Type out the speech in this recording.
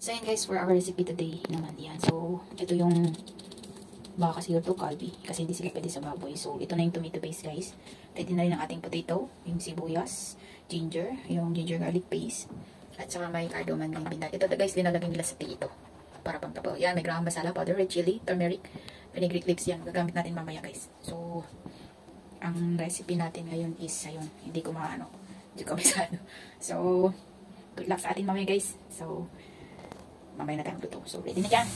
So yan guys, for our recipe today naman yan. So, ito yung baka kasi to kalbi. Kasi hindi sila pwede sa baboy. So, ito na yung tomato paste guys. Ready na rin ang ating potato, yung sibuyas, ginger, yung ginger garlic paste. At saka may cardamom din binat. Ito guys, linalagay nila sa tea ito. Para pang tapo. Yan, may garam masala powder, red chili, turmeric, vinaigrette leaves yan. Gagamit natin mamaya guys. So, ang recipe natin ngayon is, ayun, hindi ko maano. Hindi ko maisano. So, good luck sa atin mamaya guys. So, mamaya na tayong luto. So, ready na yan.